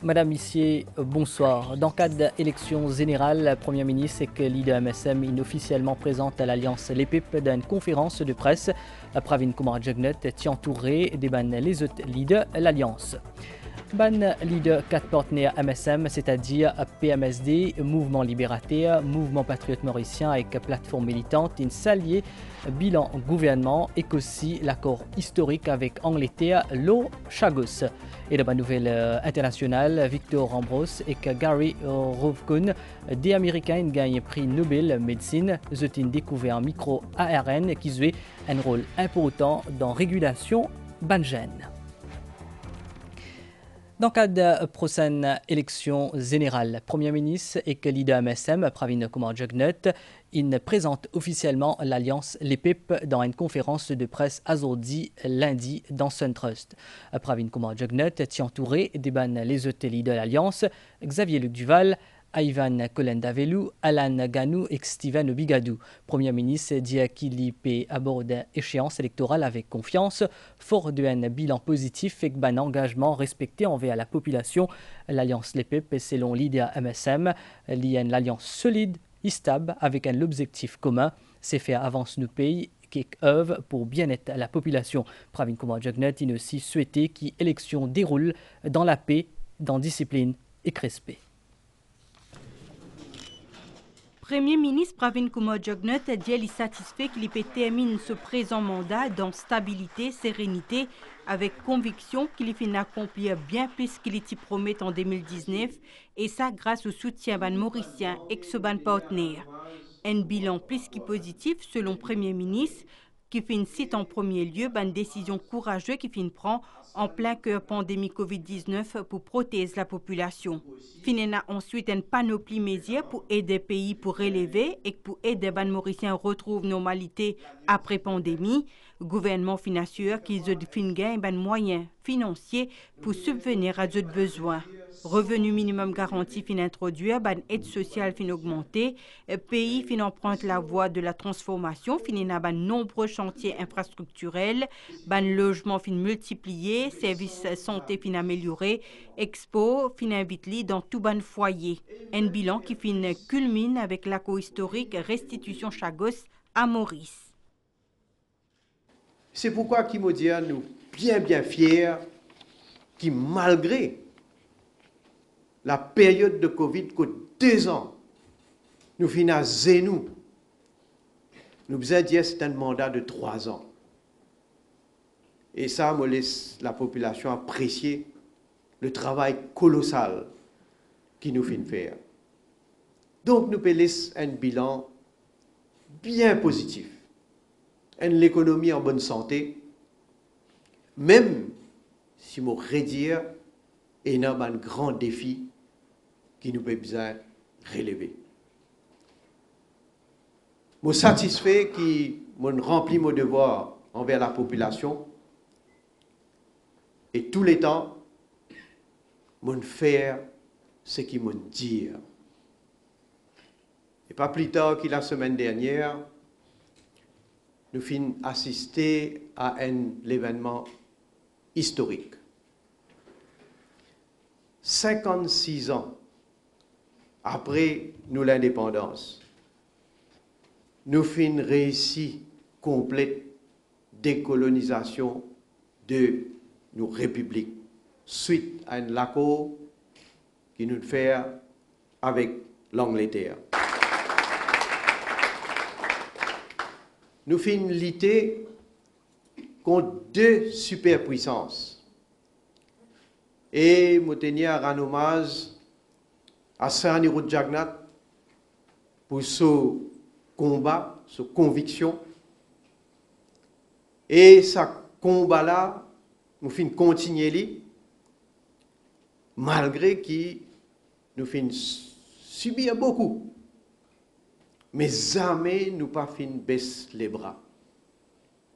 Madame, Monsieur, bonsoir. Dans le cadre d'élections générales, le Premier ministre et que leader MSM inofficiellement présente à l'Alliance l'EPIP d'une conférence de presse. Pravin Kumar Jagnat est entouré des les autres leaders de l'Alliance. Ban leader 4 partenaires MSM, c'est-à-dire PMSD, Mouvement Libérateur, Mouvement Patriote Mauricien avec plateforme militante, une s'allier bilan gouvernement et aussi l'accord historique avec Angleterre, l'eau Chagos. Et de la nouvelle internationale, Victor Ambros et Gary Rovkun, des Américains gagnent prix Nobel médecine, ils ont découvert un micro-ARN qui joue un rôle important dans la régulation banjène. Dans le cadre de la prochaine élection générale, Premier ministre et que leader MSM, Pravin Kumar Jagnat, il présente officiellement l'Alliance l'EPIP dans une conférence de presse aujourd'hui lundi dans SunTrust. Pravin Kumar Jagnat est entouré des les autres leaders de l'Alliance, Xavier Luc Duval, Ivan Kolenda-Velou, Alan Ganou et Steven Obigadou. Premier ministre dit qu'il peut aborder l'échéance électorale avec confiance, fort d'un bilan positif et d'un engagement respecté envers la population. L'Alliance l'EPIP, selon leader MSM, il y a une alliance solide et stable avec un objectif commun, c'est faire avancer nos pays qui œuvrent pour bien-être à la population. Pravin Kumar Jagnat a aussi souhaité que l'élection déroule dans la paix, dans discipline et respect. Premier ministre Pravin Kumar Jagnat a dit qu'il est satisfait qu'il peut terminer ce présent mandat dans stabilité, sérénité, avec conviction qu'il finit accomplir bien plus qu'il était promis en 2019, et ça grâce au soutien ban mauricien et de ban partenaire. Un bilan plus que positif selon Premier ministre, qui cite en premier lieu une décision courageuse qui prend en plein cœur pandémie Covid-19 pour protéger la population. Finena ensuite une panoplie mesures pour aider le pays pour relever et pour aider les Mauriciens à retrouver normalité après pandémie. Le gouvernement financier qui a gagné moyens financiers pour subvenir à d'autres besoins. Revenu minimum garanti fin introduire, aide sociale fin augmenter, pays fin emprunte la voie de la transformation, fin na nombreux chantiers infrastructurels, logement fin multiplié, services santé fin amélioré, expo fin invite dans tout foyer. Un bilan qui fin culmine avec l'accord historique restitution Chagos à Maurice. C'est pourquoi Kimodia nous bien fiers qui malgré la période de Covid que 2 ans, nous finissons nous. Nous avons dit que c'est un mandat de 3 ans. Et ça me laisse la population apprécier le travail colossal qui nous fait faire. Donc nous pouvons laisser un bilan bien positif. L'économie en bonne santé, même si je redire, il y a un grand défi qui nous peut bien relever. Je suis satisfait que je remplis mon devoir envers la population et tous les temps, je faire ce qu'ils m'ont dit. Et pas plus tard que la semaine dernière, nous finissons assister à un événement historique. 56 ans après l'indépendance, nous finissons réussi complète décolonisation de nos républiques suite à un accord qui nous fait avec l'Angleterre. Nous finissons lutter contre 2 superpuissances. Et je tenais à rendre hommage à Sani Jagnat pour ce combat, cette conviction. Et ce combat-là, nous finissons continuer malgré que nous finissons subir beaucoup. Mais jamais nous pas fin baisser les bras.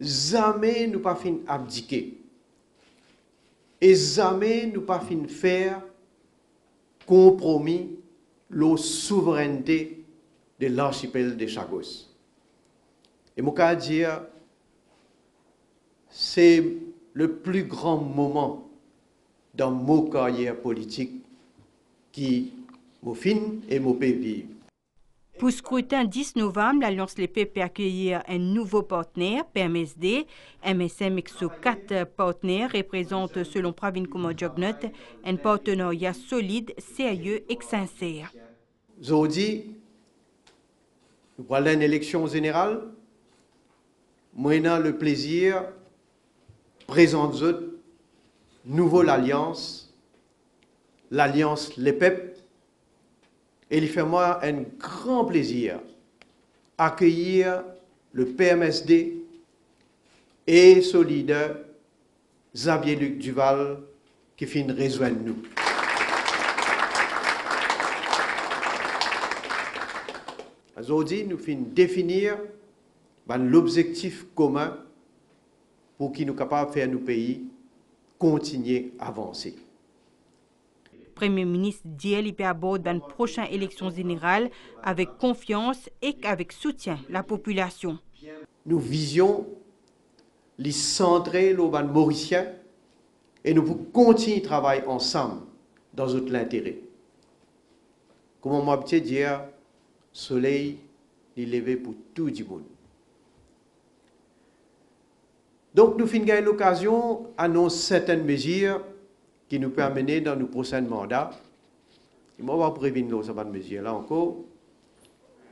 Jamais nous pas fin abdiquer. Et jamais nous pas fin faire compromis la souveraineté de l'archipel de Chagos. Et je peux dire, c'est le plus grand moment dans ma carrière politique qui m'ont fin et m'ont vivre. Pour scrutin 10 novembre, l'Alliance Les Peuples peut accueillir un nouveau partenaire, PMSD. MSM et ses 4 partenaires représentent, selon Pravin Kumar Jugnauth, un partenariat solide, sérieux et sincère. Aujourd'hui, nous prenons une élection générale. Moi, j'ai le plaisir de présenter nouveau l'Alliance Les Peuples. Et il fait moi un grand plaisir d'accueillir le PMSD et son leader, Xavier-Luc Duval, qui vient rejoindre nous. Aujourd'hui, nous finissons définir l'objectif commun pour qu'il nous capable de faire nos pays continuer à avancer. Premier ministre dit qu'il peut aborder une prochaine élection générale avec confiance et avec soutien de la population. Nous visions les centrer les Mauriciens et nous pouvons continuer à travailler ensemble dans notre intérêt. Comme on m'a dit dire, le soleil est levé pour tout le monde. Donc nous finissons l'occasion d'annoncer certaines mesures qui nous peut mener dans nos prochains mandats. Je ne vais pas prévenir ces mesures-là encore,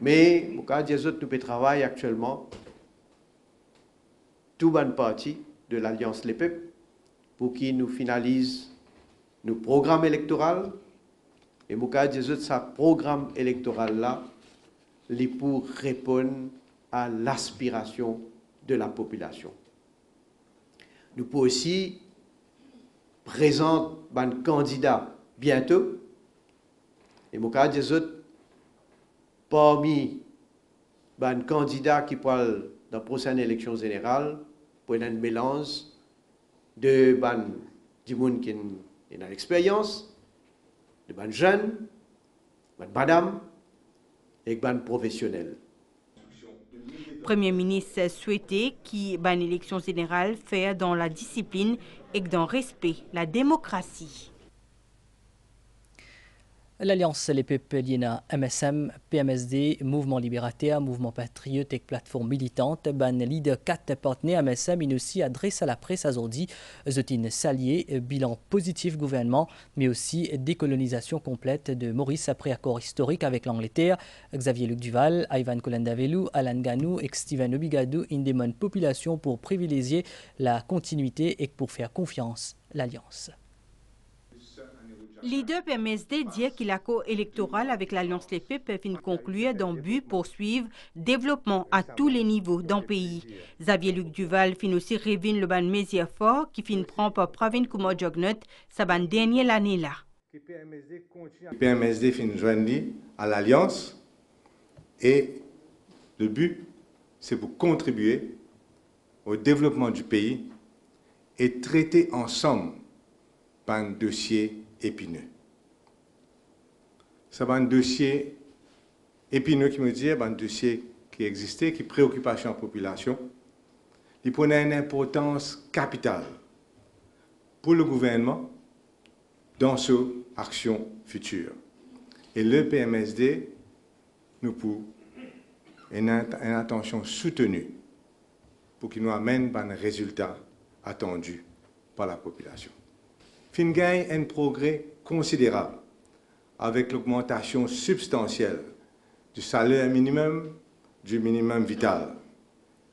mais au cas des autres, nous pouvons travailler actuellement tout bonne partie de l'Alliance Les Peuples pour qu'ils nous finalisent nos programmes électoraux. Et au cas des autres, ce programme électoral-là, est pour répondre à l'aspiration de la population. Nous pouvons aussi présenter un candidat bientôt. Et au cas des autres, parmi les candidats qui parlent dans la prochaine élection générale, pour un mélange de du monde qui a l'expérience, de jeunes, de madame et de professionnels. Le Premier ministre a souhaité qu'une élection générale fasse dans la discipline et dans le respect de la démocratie. L'Alliance Les Peuples Liena MSM, PMSD, Mouvement Libérateur, Mouvement Patriote et plateforme militante, leader 4 partenaires MSM, il aussi adresse à la presse aujourd'hui, Zotin Salier, bilan positif gouvernement, mais aussi décolonisation complète de Maurice après accord historique avec l'Angleterre, Xavier-Luc Duval, Ivan Kolendavelou, Alan Ganou et Steven Obigadou, une demande population pour privilégier la continuité et pour faire confiance à l'Alliance. Leader PMSD dit que l'accord électoral avec l'Alliance Les Peuples peut conclure dans le but de poursuivre le développement à tous les niveaux dans le pays. Xavier-Luc Duval fin aussi révèle le ban mesure fort qui fin prend par Pravin Kumar Jugnauth sa ban dernière l'année là. PMSD fin joindre à l'Alliance et le but c'est pour contribuer au développement du pays et traiter ensemble un dossier épineux. C'est un dossier épineux qui me dit, un dossier qui existait, qui préoccupait la population. Il prenait une importance capitale pour le gouvernement dans ses actions futures. Et le PMSD nous pour une attention soutenue pour qu'il nous amène un résultat attendu par la population. Fin gagne un progrès considérable avec l'augmentation substantielle du salaire minimum, du minimum vital,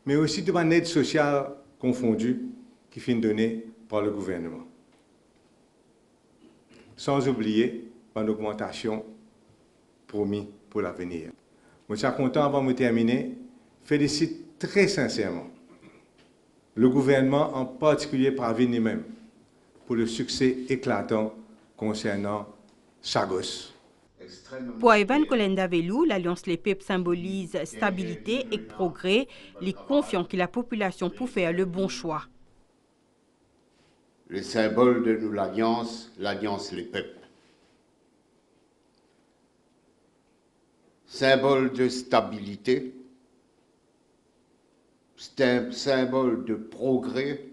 mais aussi de une aide sociale confondue qui fin donnée par le gouvernement. Sans oublier une augmentation promise pour l'avenir. Je suis content avant de terminer, félicite très sincèrement le gouvernement, en particulier Pravin lui-même, pour le succès éclatant concernant Sagos. Pour Ivan Kolendavelou, l'Alliance Les Peuples symbolise stabilité et progrès, les confiants que la population peut faire le bon choix. Le symbole de nous, l'Alliance Les Peuples. Symbole de stabilité, c'est un symbole de progrès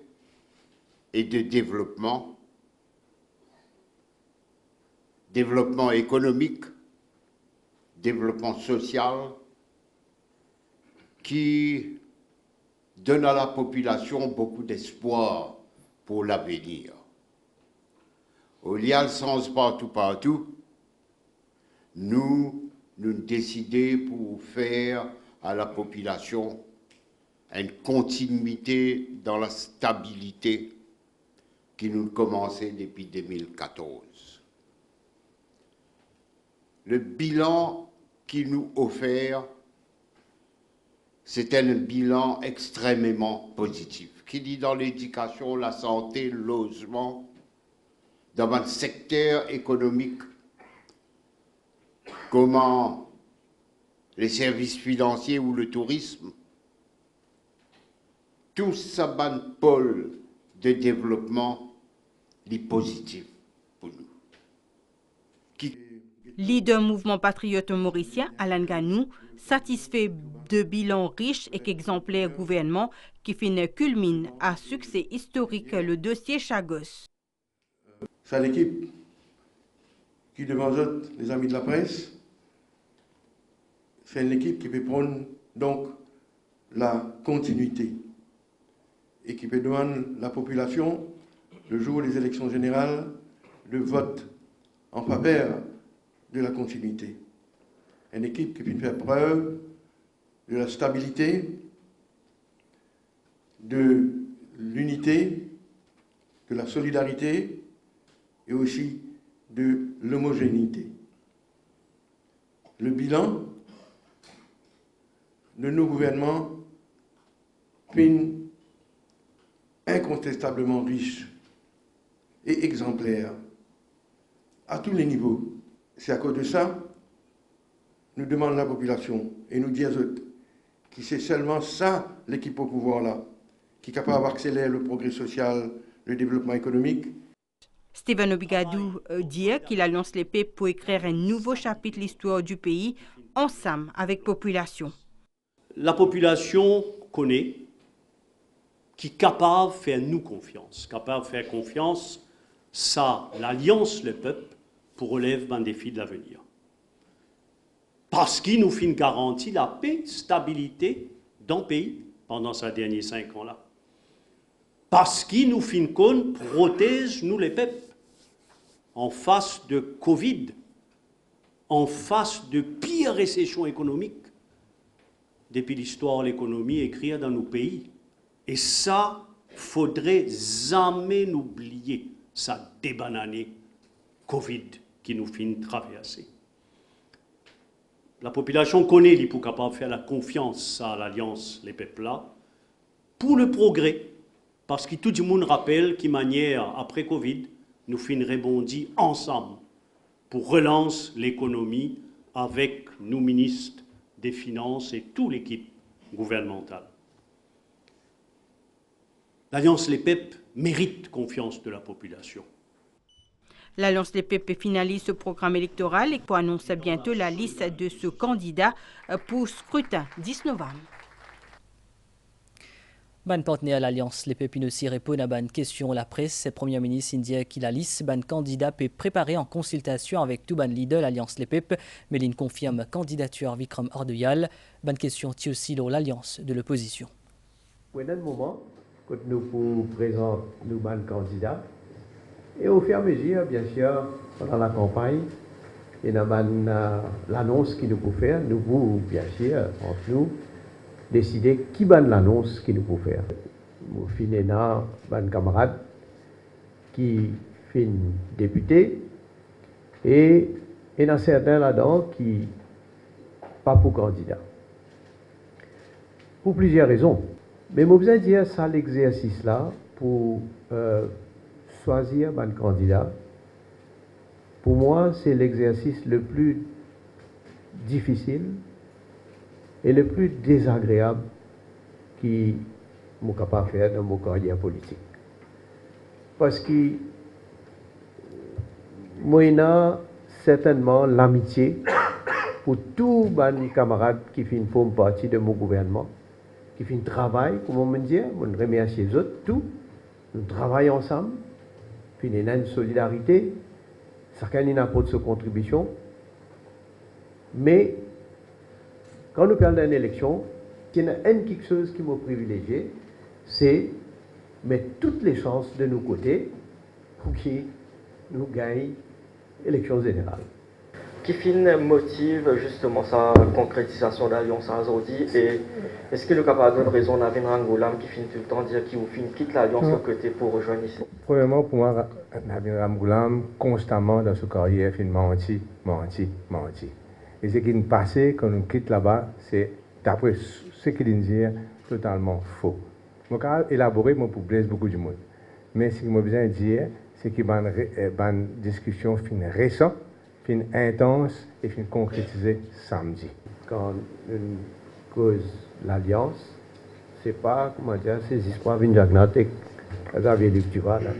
et de développement. développement économique, développement social, qui donne à la population beaucoup d'espoir pour l'avenir. Il y a le sens partout, nous décidons pour faire à la population une continuité dans la stabilité qui nous commençait depuis 2014. Le bilan qui nous offert, c'est un bilan extrêmement positif, qui dit dans l'éducation, la santé, le logement, dans un secteur économique, comment les services financiers ou le tourisme, tout ça, ban pôle de développement, est positif pour nous. Leader mouvement patriote mauricien, Alan Ganou, satisfait de bilan riche et qu'exemplaire gouvernement qui culmine à succès historique le dossier Chagos. C'est l'équipe qui, devant les amis de la presse, c'est une équipe qui peut prendre donc la continuité et qui peut demander à la population, le jour des élections générales, le vote en faveur de la continuité. Une équipe qui peut faire preuve de la stabilité, de l'unité, de la solidarité et aussi de l'homogénéité. Le bilan de nos gouvernements est incontestablement riche et exemplaire à tous les niveaux. C'est à cause de ça, nous demandons à la population et nous disons que c'est seulement ça, l'équipe au pouvoir là, qui est capable d'accélérer le progrès social, le développement économique. Stephen Obigadou dit qu'il annonce les PEP pour écrire un nouveau chapitre de l'histoire du pays, ensemble avec la population. La population connaît, qui est capable de faire nous confiance, capable de faire confiance, ça, l'Alliance, le peuple, pour relever un défi de l'avenir. Parce qu'il nous fait une garantie la paix, stabilité dans le pays pendant ces derniers 5 ans-là. Parce qu'il nous fait une cône, protège nous les peuples en face de Covid, en face de pire récession économique depuis l'histoire de l'économie écrite dans nos pays. Et ça, faudrait jamais l'oublier, ça débanané Covid qui nous fait traverser. La population connaît les pour capable de faire la confiance à l'Alliance, les peuples là, pour le progrès, parce que tout le monde rappelle qu'une manière, après Covid, nous finissons rebondir ensemble pour relancer l'économie avec nos ministres des Finances et toute l'équipe gouvernementale. L'Alliance Les PEP mérite confiance de la population. L'Alliance Les PEP finalise ce programme électoral et annonce bientôt la liste de ce candidat pour scrutin 10 novembre. Ban partenaire l'Alliance Les PEP aussi répond à une question la presse. Le Premier ministre indien qui la liste ban candidat peut préparer en consultation avec tout ban leader l'Alliance Les PEP. Méline confirme candidature Vikram Arduyal. Ban question tient aussi l'Alliance de l'opposition. Pour un moment, quand nous présentons nos ban candidats, et au fur et à mesure, bien sûr, pendant la campagne, il y a l'annonce qui nous peut faire, nous pouvons, bien sûr, entre nous, décider qui ban l'annonce qui nous peut faire. Nous finissons ban camarade qui fin député et il y en a certains là-dedans qui pas pour candidat. Pour plusieurs raisons. Mais je besoin dire ça l'exercice là pour choisir un candidat. Pour moi, c'est l'exercice le plus difficile et le plus désagréable qui suis capable de faire dans mon carrière politique. Parce que moi, j'ai certainement l'amitié pour tous mes camarades qui font partie de mon gouvernement, qui font travail, comme on me dit, je remercie les autres, tous. Nous travaillons ensemble, puis il y a une solidarité chacun y apporte sa contribution. Mais quand nous parlons d'une élection, il y a quelque chose qui m'a privilégié, c'est mettre toutes les chances de nos côtés pour que nous gagnions l'élection générale. Qui motive justement sa concrétisation d'alliance aujourd'hui et est-ce que le capable de raison Navin Ramgoolam qui finit tout le temps dire qu'il quitte l'alliance de côté pour rejoindre ici? Premièrement, pour moi, Navin Ramgoolam, constamment dans sa carrière, il menti. Et ce qui nous passé quand on quitte là-bas, c'est, d'après ce qu'il dit, totalement faux. Je vais élaborer pour blesser beaucoup de monde. Mais ce que je besoin de dire, c'est qu'il y a une discussion récente, intense et concrétisée samedi. Quand on cause l'alliance, c'est pas, comment dire, ces histoires viennent diagnostiques, Xavier Luc, tu vois, là.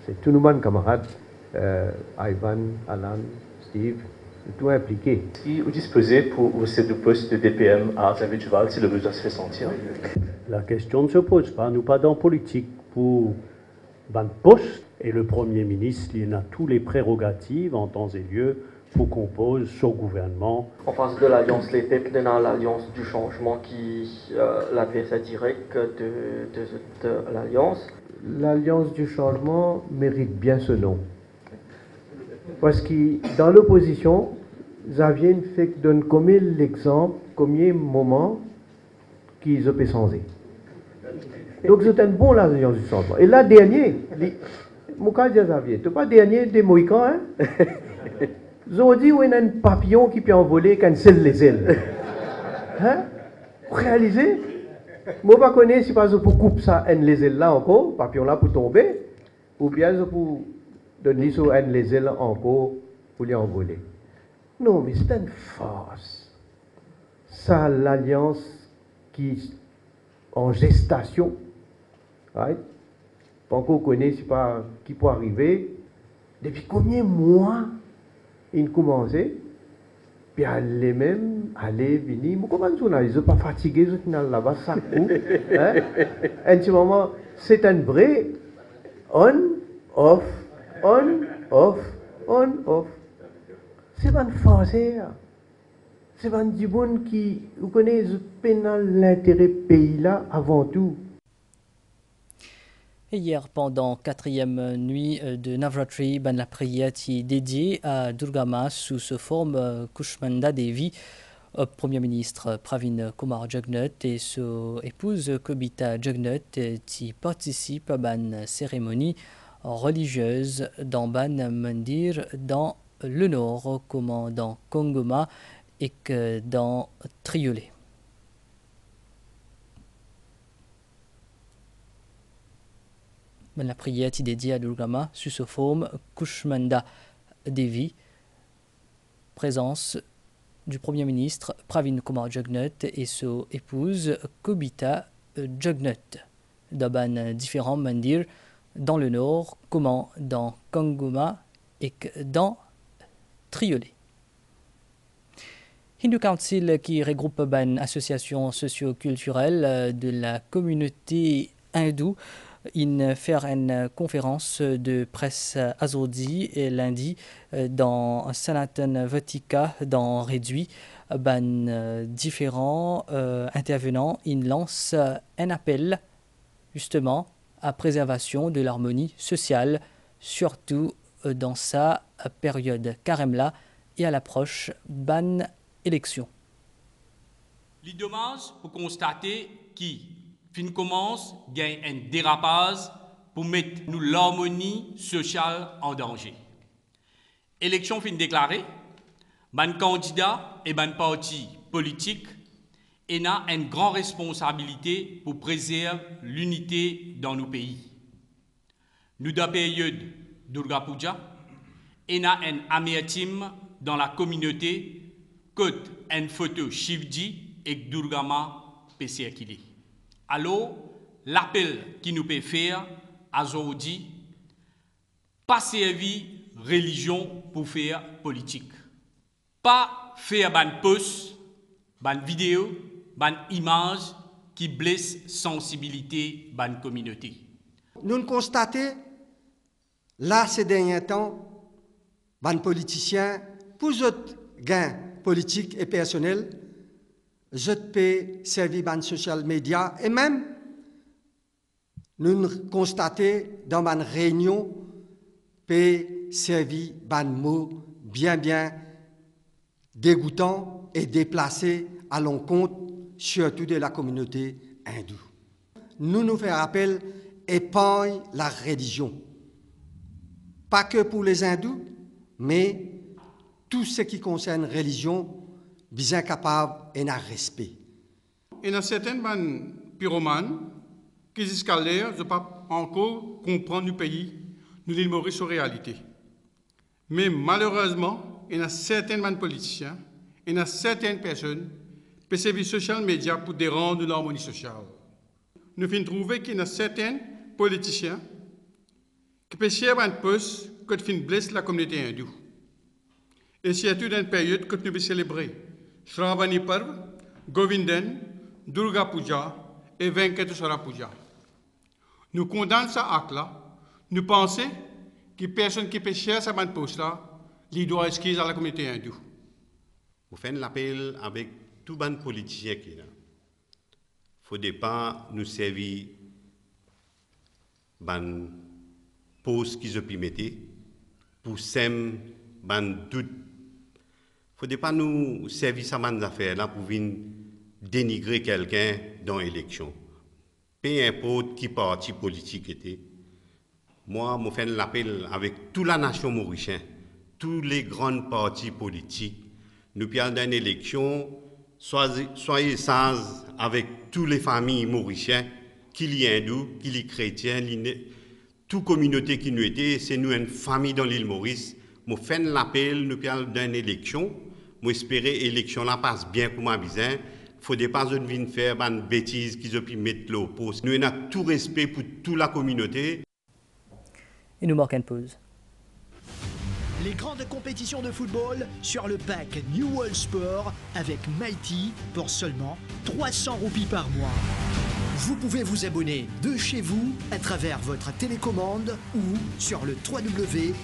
C'est tous nos bons camarades, Ivan, Alan, Steve, tout impliqué. Est-ce qu'il est disposé pour céder le poste de DPM à Xavier Duval si le besoin se fait sentir? La question ne se pose pas. Nous pas dans politique pour un poste. Et le Premier ministre, il a tous les prérogatives en temps et lieu pour composer son gouvernement. En face de l'alliance, les PEP dans l'alliance du changement qui l'adversaire direct de l'alliance. L'alliance du changement mérite bien ce nom. Parce que dans l'opposition, Xavier donne comme l'exemple, comme moment qu'ils ont changé. Donc c'est un bon l'alliance du changement. Et là, dernier, mon cas de Xavier, tu pas dernier des Mohicans, hein? Ils ont dit qu'il y a un papillon qui peut envoler quand seul les ailes. Hein? Vous réalisez? Moi, je ne connais pas si pas pour couper ça, les ailes là encore, papillon là pour tomber, ou bien pour donner ça les ailes encore pour les envoler. Non, mais c'est une farce. Ça, l'alliance qui en gestation, right? Pas encore connaît, c'est pas qui peut arriver. Depuis combien de mois il commençait, puis aller même, aller, venir. Mais comment ils ne sont pas fatigués, ils sont là-bas, ça coupe. Hein? En ce moment, c'est un vrai on-off, on-off, on-off. C'est pas une français. C'est pas du bon qui, vous connaissez, l'intérêt pays là avant tout. Et hier, pendant 4e nuit de Navratri, la prière est dédiée à Durga Ma sous sa forme Kushmanda Devi. Premier ministre Pravin Kumar Jugnauth et son épouse Kobita Jugnauth qui participent à une cérémonie religieuse dans Ban Mandir dans le nord, comme dans Kongoma et que dans Triolet. La prière est dédiée à Durga Ma sous sa forme Kushmanda Devi. Présence du Premier ministre Pravin Kumar Jugnauth et son épouse Kobita Jugnauth dans différents mandirs dans le nord, comme dans Kongoma et dans Triolet. Hindu Council, qui regroupe une association socio-culturelle de la communauté hindoue, fait une conférence de presse aujourd'hui et lundi dans Sanatan Vatika dans Réduit. Différents intervenants lancent un appel justement à préservation de l'harmonie sociale, surtout dans sa période carême-là et à l'approche ban élection. Il est dommage pour constater qui commence à gagner un dérapage pour mettre nous l'harmonie sociale en danger. Élection fin déclarée, ban candidat et ban parti politique et a une grande responsabilité pour préserver l'unité dans nos pays. Nous dans la période Durga Puja et a une amertume dans la communauté que une photo Shivji et Durga Ma peut circuler. Alors, l'appel qui nous peut faire aujourd'hui, pas servir religion pour faire politique. Pas faire ban post, ban vidéo, ban image qui blesse sensibilité ban communauté. Nous constatons, là, ces derniers temps, ban politiciens, pour autres gains politiques et personnels, je peux servir ban social media et même nous constatons dans ma réunion peut servir ban mots bien dégoûtants et déplacés à l'encontre surtout de la communauté hindoue. Nous faisons appel épargne la religion. Pas que pour les hindous, mais tout ce qui concerne religion, bien capable et un respect. Il y a certains pyromanes qui jusqu'à l'heure ne pas encore comprendre le pays, nous l'île Maurice en réalité. Mais malheureusement, il y a certains politiciens, il y a certaines personnes qui servent les social media pour déranger l'harmonie sociale. Nous finissons trouver qu'il y a certains politiciens qui peuvent servir un poste qui blesse la communauté hindoue. Et surtout dans une période que nous pouvons célébrer Shravani Parv, Govindan, Durga Puja et Venkateswara Puja. Nous condamnons ça acte-là. Nous pensons que personne qui peut chercher à ce poste-là, il doit excuser à la communauté hindoue. Vous faites l'appel avec tous les politiciens qui sont là. Il ne faut pas nous servir de poste qu'ils ont pu mettre pour sème ban doute. Il ne faut pas nous servir ça ban affaires là pour venir dénigrer quelqu'un dans l'élection. Peu importe qui parti politique était. Moi, je fais l'appel avec toute la nation mauricienne, tous les grands partis politiques. Nous parlons d'une élection, soyez sages avec toutes les familles mauriciennes, qu'il y ait hindous, qu'il y ait chrétiens, toute communauté qui nous était, c'est nous une famille dans l'île Maurice. Je fais l'appel, nous parlons d'une élection. Je espère que l'élection passe bien pour ma bizarre. Il ne faut pas venir faire des bêtises qu'ils ont pu mettre au poste. Nous avons tout respect pour toute la communauté. Et nous marquons une pause. Les grandes compétitions de football sur le pack New World Sport avec Mighty pour seulement 300 roupies par mois. Vous pouvez vous abonner de chez vous à travers votre télécommande ou sur le www.mighty.mu.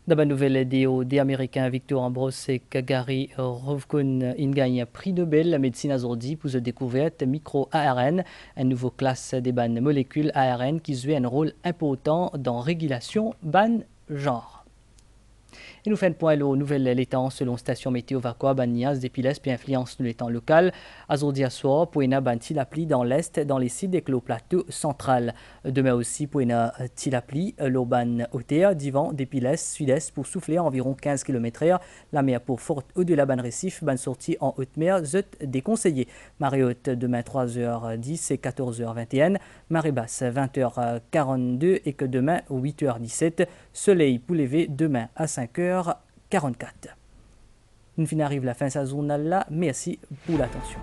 Dans la nouvelle des Américains Victor Ambros et Gary Rovkun, ils gagnent prix Nobel la médecine aujourd'hui pour la découverte micro-ARN, une nouvelle classe des ban molécules ARN qui joue un rôle important dans la régulation ban genre. Et nous faisons point aux nouvelles l'étang selon station météo Vacoa, Banias, Dépiles, puis influence de l'étang local. Aujourd'hui à soir, pour une tilapli dans l'est, dans les sites des plateau central. Demain aussi, pour une tilapli, l'auban hauteur, divan, Dépiles, sud-est, pour souffler à environ 15 km/h. La mer pour forte au-delà ban récif, ban sortie en haute mer, zut déconseillé. Marée haute demain 3h10 et 14h21. Marée basse 20h42 et que demain 8h17. Soleil pour lever demain à 5h44. Nous arrive la fin de sa journée là. Merci pour l'attention.